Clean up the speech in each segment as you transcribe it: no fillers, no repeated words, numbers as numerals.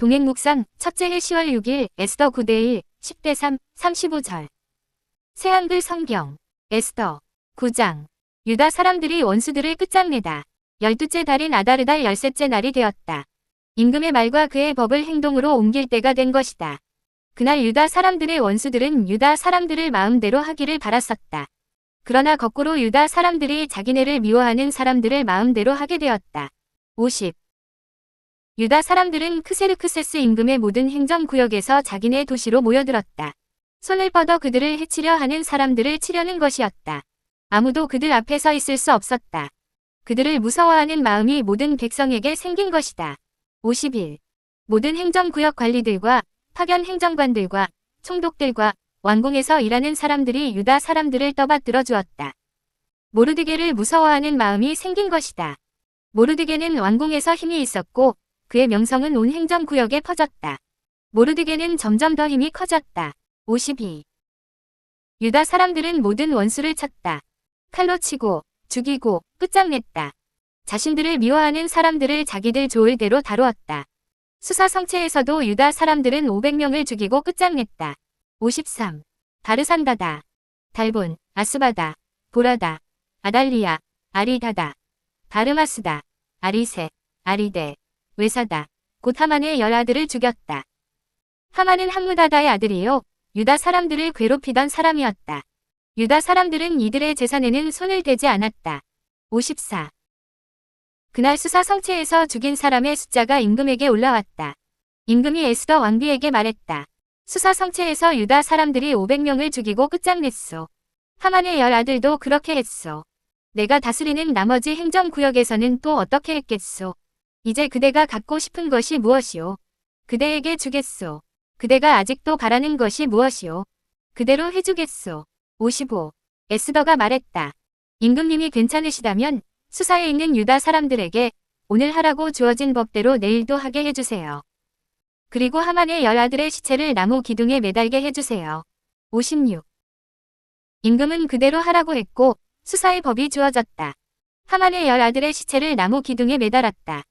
동행묵상 첫째 해 10월 6일 에스더 9대1 10대3 35절 새한글 성경 에스더 9장 유다 사람들이 원수들을 끝장내다. 12째 달인 아다르달 13째 날이 되었다. 임금의 말과 그의 법을 행동으로 옮길 때가 된 것이다. 그날 유다 사람들의 원수들은 유다 사람들을 마음대로 하기를 바랐었다. 그러나 거꾸로 유다 사람들이 자기네를 미워하는 사람들을 마음대로 하게 되었다. 50. 유다 사람들은 크세르크세스 임금의 모든 행정구역에서 자기네 도시로 모여들었다. 손을 뻗어 그들을 해치려 하는 사람들을 치려는 것이었다. 아무도 그들 앞에 서 있을 수 없었다. 그들을 무서워하는 마음이 모든 백성에게 생긴 것이다. 51. 모든 행정구역 관리들과 파견 행정관들과 총독들과 왕궁에서 일하는 사람들이 유다 사람들을 떠받들어 주었다. 모르드게를 무서워하는 마음이 생긴 것이다. 모르드게는 왕궁에서 힘이 있었고 그의 명성은 온 행정구역에 퍼졌다. 모르드게는 점점 더 힘이 커졌다. 52. 유다 사람들은 모든 원수를 쳤다. 칼로 치고 죽이고 끝장냈다. 자신들을 미워하는 사람들을 자기들 좋을 대로 다루었다. 수사 성체에서도 유다 사람들은 500명을 죽이고 끝장냈다. 53. 바르산다다, 달본, 아스바다, 보라다, 아달리아, 아리다다, 바르마스다, 아리세, 아리데, 외사다, 곧 하만의 10아들을 죽였다. 하만은 함무다다의 아들이요 유다 사람들을 괴롭히던 사람이었다. 유다 사람들은 이들의 재산에는 손을 대지 않았다. 54. 그날 수사 성체에서 죽인 사람의 숫자가 임금에게 올라왔다. 임금이 에스더 왕비에게 말했다. 수사 성체에서 유다 사람들이 500명을 죽이고 끝장냈소. 하만의 10아들도 그렇게 했소. 내가 다스리는 나머지 행정구역에서는 또 어떻게 했겠소. 이제 그대가 갖고 싶은 것이 무엇이오. 그대에게 주겠소. 그대가 아직도 바라는 것이 무엇이오. 그대로 해주겠소. 55. 에스더가 말했다. 임금님이 괜찮으시다면 수사에 있는 유다 사람들에게 오늘 하라고 주어진 법대로 내일도 하게 해주세요. 그리고 하만의 10아들의 시체를 나무 기둥에 매달게 해주세요. 56. 임금은 그대로 하라고 했고 수사의 법이 주어졌다. 하만의 10아들의 시체를 나무 기둥에 매달았다.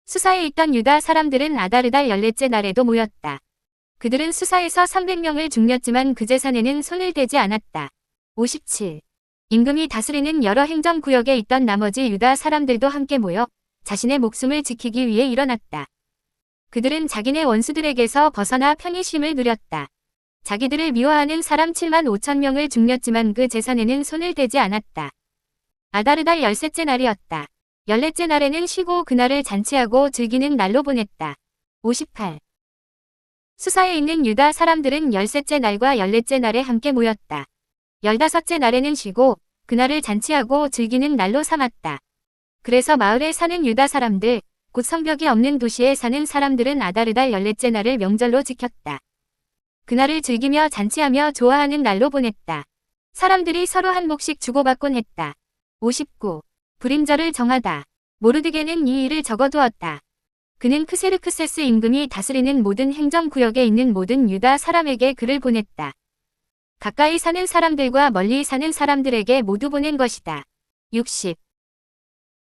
수사에 있던 유다 사람들은 아다르달 14째 날에도 모였다. 그들은 수사에서 300명을 죽였지만 그 재산에는 손을 대지 않았다. 57. 임금이 다스리는 여러 행정구역에 있던 나머지 유다 사람들도 함께 모여 자신의 목숨을 지키기 위해 일어났다. 그들은 자기네 원수들에게서 벗어나 편히 쉼을 누렸다. 자기들을 미워하는 사람 7만 5천 명을 죽였지만 그 재산에는 손을 대지 않았다. 아다르달 13째 날이었다. 14째 날에는 쉬고 그날을 잔치하고 즐기는 날로 보냈다. 58. 수사에 있는 유다 사람들은 13째 날과 14째 날에 함께 모였다. 15째 날에는 쉬고 그날을 잔치하고 즐기는 날로 삼았다. 그래서 마을에 사는 유다 사람들, 곧 성벽이 없는 도시에 사는 사람들은 아다르달 14째 날을 명절로 지켰다. 그날을 즐기며 잔치하며 좋아하는 날로 보냈다. 사람들이 서로 한 몫씩 주고받곤 했다. 59. 불임절을 정하다. 모르드게는 이 일을 적어두었다. 그는 크세르크세스 임금이 다스리는 모든 행정구역에 있는 모든 유다 사람에게 글을 보냈다. 가까이 사는 사람들과 멀리 사는 사람들에게 모두 보낸 것이다. 60.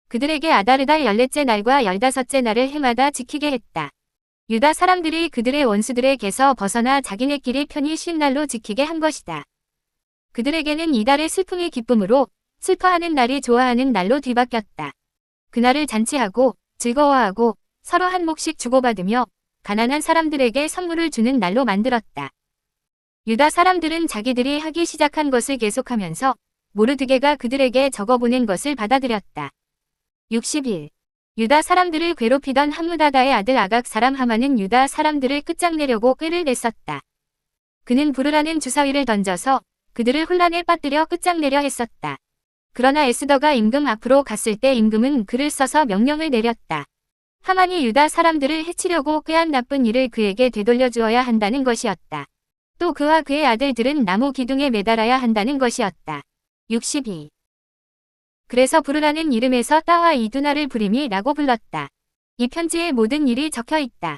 그들에게 아다르달 14째 날과 15째 날을 해마다 지키게 했다. 유다 사람들이 그들의 원수들에게서 벗어나 자기네끼리 편히 쉰 날로 지키게 한 것이다. 그들에게는 이달의 슬픔이 기쁨으로 슬퍼하는 날이 좋아하는 날로 뒤바뀌었다. 그날을 잔치하고 즐거워하고 서로 한 몫씩 주고받으며 가난한 사람들에게 선물을 주는 날로 만들었다. 유다 사람들은 자기들이 하기 시작한 것을 계속하면서 모르드게가 그들에게 적어보낸 것을 받아들였다. 61. 유다 사람들을 괴롭히던 함무다다의 아들 아각 사람 하만은 유다 사람들을 끝장내려고 꾀를 냈었다. 그는 부르라는 주사위를 던져서 그들을 혼란에 빠뜨려 끝장내려 했었다. 그러나 에스더가 임금 앞으로 갔을 때 임금은 글을 써서 명령을 내렸다. 하만이 유다 사람들을 해치려고 꾀한 나쁜 일을 그에게 되돌려 주어야 한다는 것이었다. 또 그와 그의 아들들은 나무 기둥에 매달아야 한다는 것이었다. 62. 그래서 부르라는 이름에서 따와 이두나를 부림이라고 불렀다. 이 편지에 모든 일이 적혀 있다.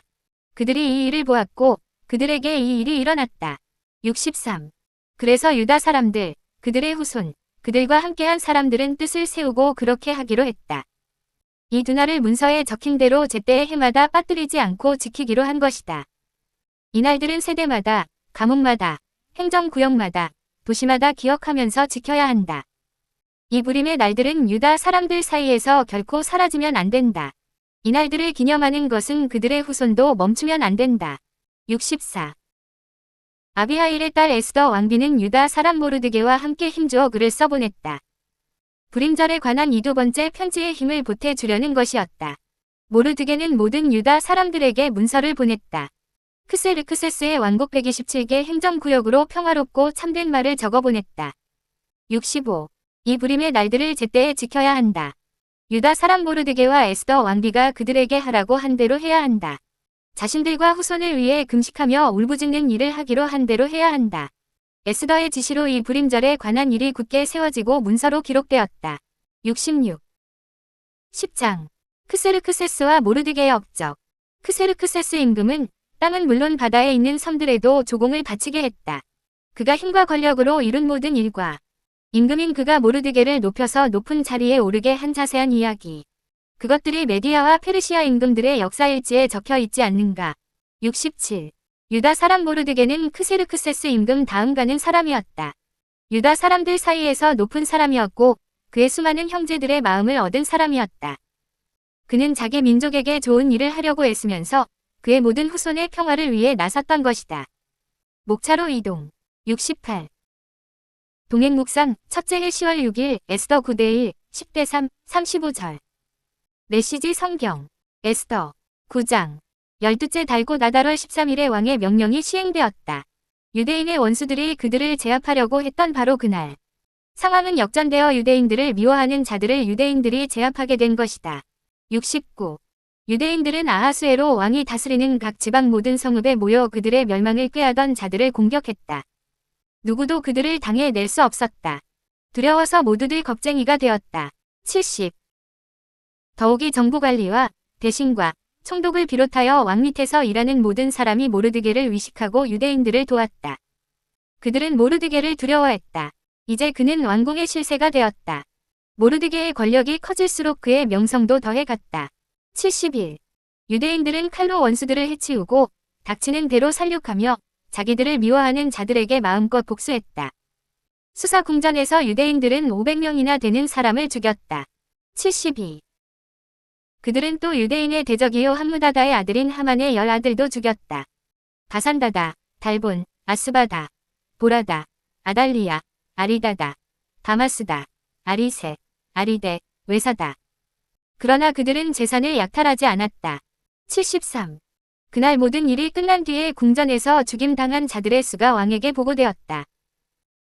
그들이 이 일을 보았고 그들에게 이 일이 일어났다. 63. 그래서 유다 사람들, 그들의 후손, 그들과 함께한 사람들은 뜻을 세우고 그렇게 하기로 했다. 이 두 날을 문서에 적힌 대로 제때의 해마다 빠뜨리지 않고 지키기로 한 것이다. 이날들은 세대마다, 가문마다, 행정구역마다, 도시마다 기억하면서 지켜야 한다. 이 불임의 날들은 유다 사람들 사이에서 결코 사라지면 안 된다. 이날들을 기념하는 것은 그들의 후손도 멈추면 안 된다. 64. 아비하일의 딸 에스더 왕비는 유다 사람 모르드게와 함께 힘주어 글을 써보냈다. 불임절에 관한 이 두 번째 편지에 힘을 보태주려는 것이었다. 모르드게는 모든 유다 사람들에게 문서를 보냈다. 크세르크세스의 왕국 127개 행정구역으로 평화롭고 참된 말을 적어보냈다. 65. 이 불임의 날들을 제때에 지켜야 한다. 유다 사람 모르드게와 에스더 왕비가 그들에게 하라고 한 대로 해야 한다. 자신들과 후손을 위해 금식하며 울부짖는 일을 하기로 한 대로 해야 한다. 에스더의 지시로 이 불임절에 관한 일이 굳게 세워지고 문서로 기록되었다. 66. 10장. 크세르크세스와 모르드게의 업적. 크세르크세스 임금은 땅은 물론 바다에 있는 섬들에도 조공을 바치게 했다. 그가 힘과 권력으로 이룬 모든 일과 임금인 그가 모르드게를 높여서 높은 자리에 오르게 한 자세한 이야기. 그것들이 메디아와 페르시아 임금들의 역사일지에 적혀 있지 않는가. 67. 유다 사람 모르드게는 크세르크세스 임금 다음 가는 사람이었다. 유다 사람들 사이에서 높은 사람이었고 그의 수많은 형제들의 마음을 얻은 사람이었다. 그는 자기 민족에게 좋은 일을 하려고 애쓰면서 그의 모든 후손의 평화를 위해 나섰던 것이다. 목차로 이동. 68. 동행묵상 첫째 해 10월 6일 에스더 9대1 10대 3 35절. 메시지 성경. 에스더 9장. 12째 달 곧 아달월 13일에 왕의 명령이 시행되었다. 유대인의 원수들이 그들을 제압하려고 했던 바로 그날. 상황은 역전되어 유대인들을 미워하는 자들을 유대인들이 제압하게 된 것이다. 69. 유대인들은 아하수에로 왕이 다스리는 각 지방 모든 성읍에 모여 그들의 멸망을 꾀하던 자들을 공격했다. 누구도 그들을 당해낼 수 없었다. 두려워서 모두들 겁쟁이가 되었다. 70. 더욱이 정부관리와 대신과 총독을 비롯하여 왕 밑에서 일하는 모든 사람이 모르드게를 위식하고 유대인들을 도왔다. 그들은 모르드게를 두려워했다. 이제 그는 왕궁의 실세가 되었다. 모르드게의 권력이 커질수록 그의 명성도 더해갔다. 71. 유대인들은 칼로 원수들을 해치우고 닥치는 대로 살육하며 자기들을 미워하는 자들에게 마음껏 복수했다. 수사궁전에서 유대인들은 500명이나 되는 사람을 죽였다. 72. 그들은 또 유대인의 대적이요 함무다다의 아들인 하만의 10아들도 죽였다. 바산다다, 달본, 아스바다, 보라다, 아달리아, 아리다다, 다마스다, 아리세, 아리데, 외사다. 그러나 그들은 재산을 약탈하지 않았다. 73. 그날 모든 일이 끝난 뒤에 궁전에서 죽임당한 자들의 수가 왕에게 보고되었다.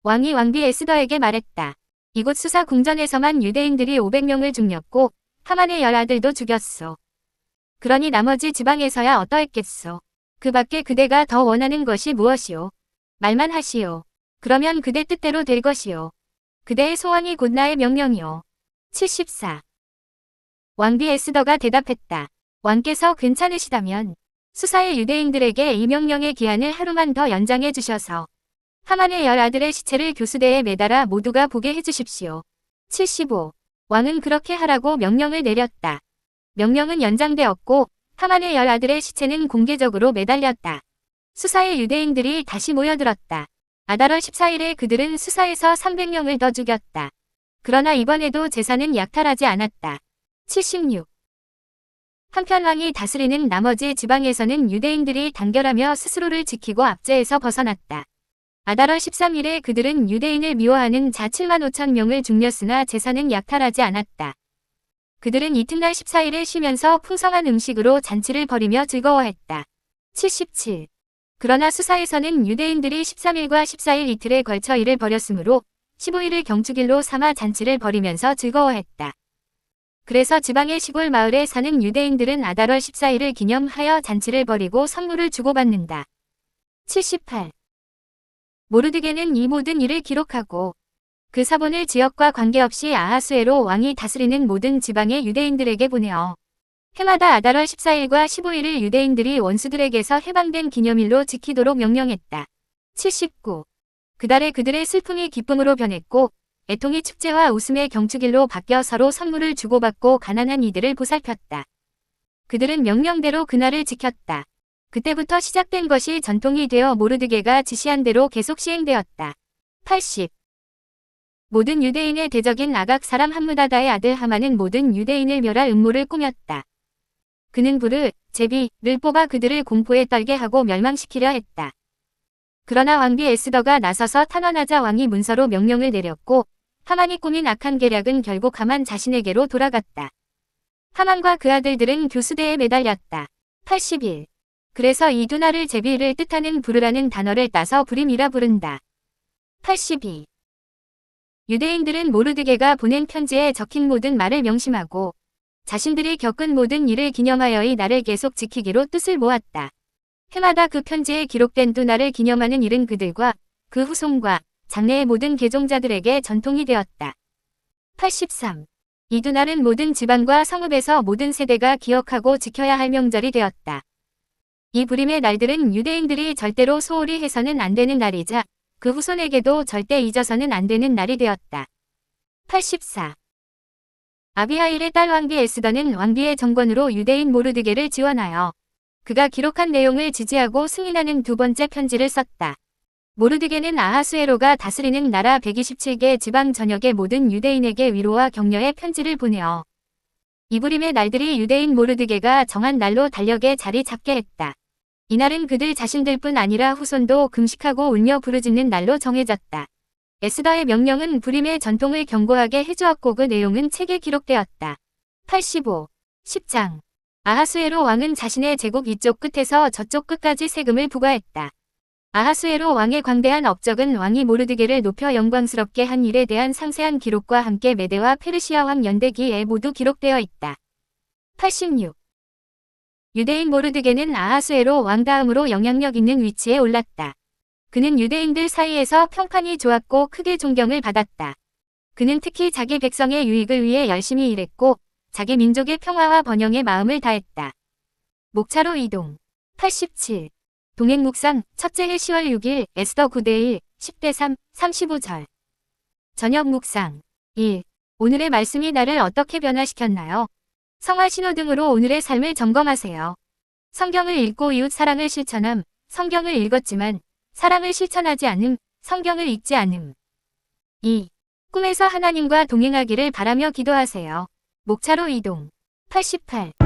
왕이 왕비 에스더에게 말했다. 이곳 수사 궁전에서만 유대인들이 500명을 죽였고 하만의 10아들도 죽였소. 그러니 나머지 지방에서야 어떠했겠소. 그 밖에 그대가 더 원하는 것이 무엇이오. 말만 하시오. 그러면 그대 뜻대로 될 것이오. 그대의 소원이 곧 나의 명령이오. 74. 왕비 에스더가 대답했다. 왕께서 괜찮으시다면 수사의 유대인들에게 이 명령의 기한을 하루만 더 연장해 주셔서 하만의 10아들의 시체를 교수대에 매달아 모두가 보게 해주십시오. 75. 왕은 그렇게 하라고 명령을 내렸다. 명령은 연장되었고 하만의 10아들의 시체는 공개적으로 매달렸다. 수사의 유대인들이 다시 모여들었다. 아달월 14일에 그들은 수사에서 300명을 더 죽였다. 그러나 이번에도 제사는 약탈하지 않았다. 76. 한편 왕이 다스리는 나머지 지방에서는 유대인들이 단결하며 스스로를 지키고 압제에서 벗어났다. 아달월 13일에 그들은 유대인을 미워하는 자 7만 5천 명을 죽였으나 제사는 약탈하지 않았다. 그들은 이튿날 14일에 쉬면서 풍성한 음식으로 잔치를 벌이며 즐거워했다. 77. 그러나 수사에서는 유대인들이 13일과 14일 이틀에 걸쳐 일을 벌였으므로 15일을 경축일로 삼아 잔치를 벌이면서 즐거워했다. 그래서 지방의 시골 마을에 사는 유대인들은 아달월 14일을 기념하여 잔치를 벌이고 선물을 주고받는다. 78. 모르드게는 이 모든 일을 기록하고 그 사본을 지역과 관계없이 아하수에로 왕이 다스리는 모든 지방의 유대인들에게 보내어 해마다 아달월 14일과 15일을 유대인들이 원수들에게서 해방된 기념일로 지키도록 명령했다. 79. 그달에 그들의 슬픔이 기쁨으로 변했고 애통의 축제와 웃음의 경축일로 바뀌어 서로 선물을 주고받고 가난한 이들을 보살폈다. 그들은 명령대로 그날을 지켰다. 그때부터 시작된 것이 전통이 되어 모르드게가 지시한 대로 계속 시행되었다. 80. 모든 유대인의 대적인 아각 사람 함므다다의 아들 하만은 모든 유대인을 멸할 음모를 꾸몄다. 그는 부르, 제비를 뽑아 그들을 공포에 떨게 하고 멸망시키려 했다. 그러나 왕비 에스더가 나서서 탄원하자 왕이 문서로 명령을 내렸고 하만이 꾸민 악한 계략은 결국 하만 자신에게로 돌아갔다. 하만과 그 아들들은 교수대에 매달렸다. 81. 그래서 이 두나를 제비를 뜻하는 부르라는 단어를 따서 불임이라 부른다. 82. 유대인들은 모르드게가 보낸 편지에 적힌 모든 말을 명심하고 자신들이 겪은 모든 일을 기념하여 이 날을 계속 지키기로 뜻을 모았다. 해마다 그 편지에 기록된 두나를 기념하는 일은 그들과 그 후손과 장래의 모든 계종자들에게 전통이 되었다. 83. 이 두날은 모든 지방과 성읍에서 모든 세대가 기억하고 지켜야 할 명절이 되었다. 이 불임의 날들은 유대인들이 절대로 소홀히 해서는 안 되는 날이자 그 후손에게도 절대 잊어서는 안 되는 날이 되었다. 84. 아비하일의 딸 왕비 에스더는 왕비의 정권으로 유대인 모르드게를 지원하여 그가 기록한 내용을 지지하고 승인하는 두 번째 편지를 썼다. 모르드게는 아하수에로가 다스리는 나라 127개 지방 전역의 모든 유대인에게 위로와 격려의 편지를 보내어 이 불임의 날들이 유대인 모르드게가 정한 날로 달력에 자리 잡게 했다. 이날은 그들 자신들뿐 아니라 후손도 금식하고 울며 부르짖는 날로 정해졌다. 에스더의 명령은 불임의 전통을 견고하게 해주었고 그 내용은 책에 기록되었다. 85. 10장. 아하수에로 왕은 자신의 제국 이쪽 끝에서 저쪽 끝까지 세금을 부과했다. 아하수에로 왕의 광대한 업적은 왕이 모르드게를 높여 영광스럽게 한 일에 대한 상세한 기록과 함께 메대와 페르시아 왕 연대기에 모두 기록되어 있다. 86. 유대인 모르드게는 아하수에로 왕 다음으로 영향력 있는 위치에 올랐다. 그는 유대인들 사이에서 평판이 좋았고 크게 존경을 받았다. 그는 특히 자기 백성의 유익을 위해 열심히 일했고 자기 민족의 평화와 번영에 마음을 다했다. 목차로 이동. 87. 동행 묵상 첫째 해 10월 6일 에스더 9대1 10대3 35절. 저녁 묵상 1. 오늘의 말씀이 나를 어떻게 변화시켰나요? 성화 신호등으로 오늘의 삶을 점검하세요. 성경을 읽고 이웃 사랑을 실천함. 성경을 읽었지만 사랑을 실천하지 않음. 성경을 읽지 않음. 2. 꿈에서 하나님과 동행하기를 바라며 기도하세요. 목차로 이동. 88.